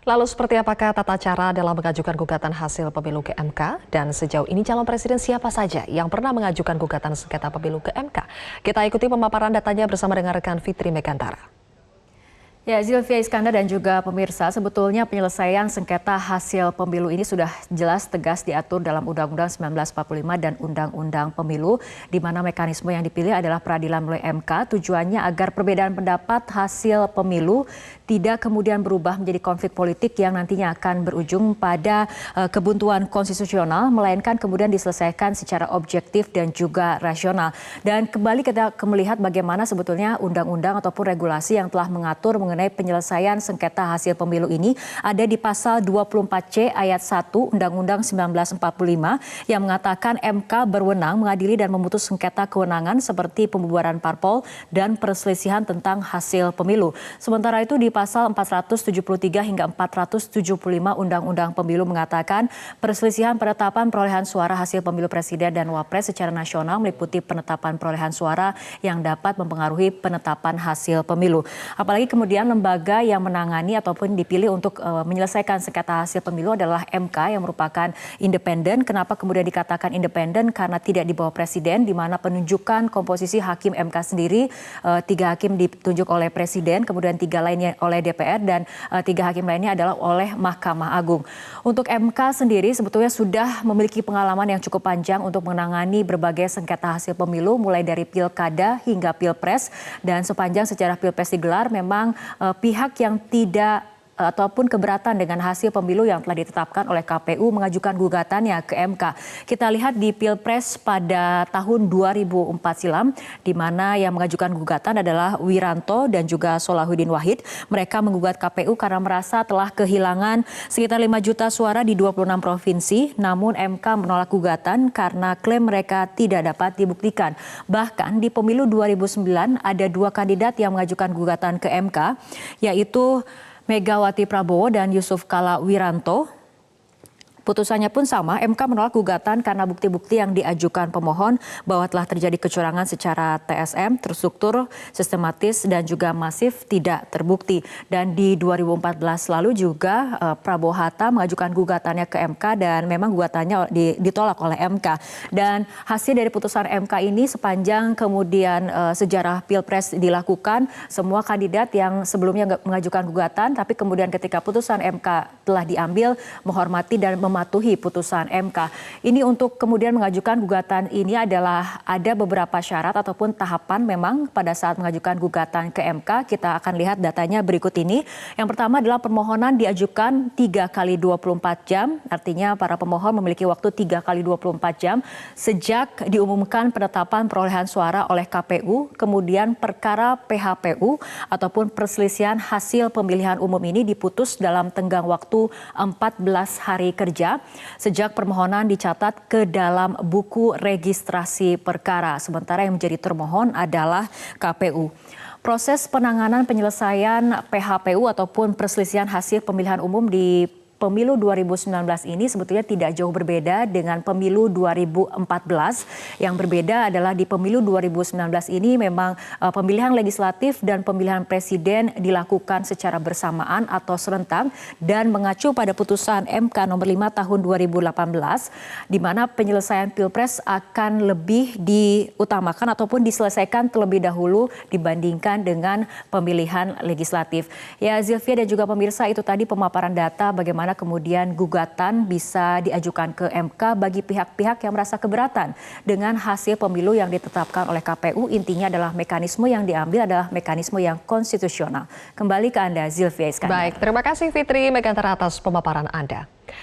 Lalu seperti apakah tata cara dalam mengajukan gugatan hasil pemilu ke MK? Dan sejauh ini calon presiden siapa saja yang pernah mengajukan gugatan sengketa pemilu ke MK? Kita ikuti pemaparan datanya bersama dengan rekan Fitri Megantara. Ya, Zilvia Iskandar dan juga pemirsa, sebetulnya penyelesaian sengketa hasil pemilu ini sudah jelas tegas diatur dalam Undang-Undang 1945 dan Undang-Undang Pemilu, di mana mekanisme yang dipilih adalah peradilan melalui MK. Tujuannya agar perbedaan pendapat hasil pemilu tidak kemudian berubah menjadi konflik politik yang nantinya akan berujung pada kebuntuan konstitusional, melainkan kemudian diselesaikan secara objektif dan juga rasional. Dan kembali kita melihat bagaimana sebetulnya undang-undang ataupun regulasi yang telah mengatur mengenai penyelesaian sengketa hasil pemilu ini ada di pasal 24C ayat 1 Undang-Undang 1945 yang mengatakan MK berwenang mengadili dan memutus sengketa kewenangan seperti pembubaran parpol dan perselisihan tentang hasil pemilu. Sementara itu di pasal 473 hingga 475 Undang-Undang Pemilu mengatakan perselisihan penetapan perolehan suara hasil pemilu presiden dan wapres secara nasional meliputi penetapan perolehan suara yang dapat mempengaruhi penetapan hasil pemilu. Apalagi kemudian lembaga yang menangani ataupun dipilih untuk menyelesaikan sengketa hasil pemilu adalah MK yang merupakan independen. Kenapa kemudian dikatakan independen? Karena tidak di bawah presiden, di mana penunjukan komposisi hakim MK sendiri 3 hakim ditunjuk oleh presiden, kemudian 3 lainnya oleh DPR dan 3 hakim lainnya adalah oleh Mahkamah Agung. Untuk MK sendiri sebetulnya sudah memiliki pengalaman yang cukup panjang untuk menangani berbagai sengketa hasil pemilu mulai dari pilkada hingga pilpres, dan sepanjang sejarah pilpres digelar memang pihak yang tidak ataupun keberatan dengan hasil pemilu yang telah ditetapkan oleh KPU mengajukan gugatannya ke MK. Kita lihat di Pilpres pada tahun 2004 silam, di mana yang mengajukan gugatan adalah Wiranto dan juga Solahuddin Wahid. Mereka menggugat KPU karena merasa telah kehilangan sekitar 5 juta suara di 26 provinsi, namun MK menolak gugatan karena klaim mereka tidak dapat dibuktikan. Bahkan di pemilu 2009 ada 2 kandidat yang mengajukan gugatan ke MK, yaitu Megawati Prabowo dan Yusuf Kala Wiranto. Putusannya pun sama, MK menolak gugatan karena bukti-bukti yang diajukan pemohon bahwa telah terjadi kecurangan secara TSM, terstruktur, sistematis, dan juga masif tidak terbukti. Dan di 2014 lalu juga Prabowo Hatta mengajukan gugatannya ke MK dan memang gugatannya ditolak oleh MK. Dan hasil dari putusan MK ini sepanjang kemudian sejarah Pilpres dilakukan, semua kandidat yang sebelumnya mengajukan gugatan, tapi kemudian ketika putusan MK telah diambil, menghormati dan mematuhi putusan MK. Ini untuk kemudian mengajukan gugatan ini adalah ada beberapa syarat ataupun tahapan memang pada saat mengajukan gugatan ke MK. Kita akan lihat datanya berikut ini. Yang pertama adalah permohonan diajukan 3 kali 24 jam. Artinya para pemohon memiliki waktu 3 kali 24 jam sejak diumumkan penetapan perolehan suara oleh KPU. Kemudian perkara PHPU ataupun perselisihan hasil pemilihan umum ini diputus dalam tenggang waktu 14 hari kerja sejak permohonan dicatat ke dalam buku registrasi perkara. Sementara yang menjadi termohon adalah KPU. Proses penanganan penyelesaian PHPU ataupun perselisihan hasil pemilihan umum di Pemilu 2019 ini sebetulnya tidak jauh berbeda dengan pemilu 2014. Yang berbeda adalah di pemilu 2019 ini memang pemilihan legislatif dan pemilihan presiden dilakukan secara bersamaan atau serentak dan mengacu pada putusan MK nomor 5 tahun 2018 di mana penyelesaian Pilpres akan lebih diutamakan ataupun diselesaikan terlebih dahulu dibandingkan dengan pemilihan legislatif. Ya, Zilvia dan juga pemirsa, itu tadi pemaparan data bagaimana kemudian gugatan bisa diajukan ke MK bagi pihak-pihak yang merasa keberatan dengan hasil pemilu yang ditetapkan oleh KPU. Intinya adalah mekanisme yang diambil adalah mekanisme yang konstitusional. Kembali ke Anda, Zilvia Iskandar. Baik, terima kasih Fitri Megantara atas pemaparan Anda.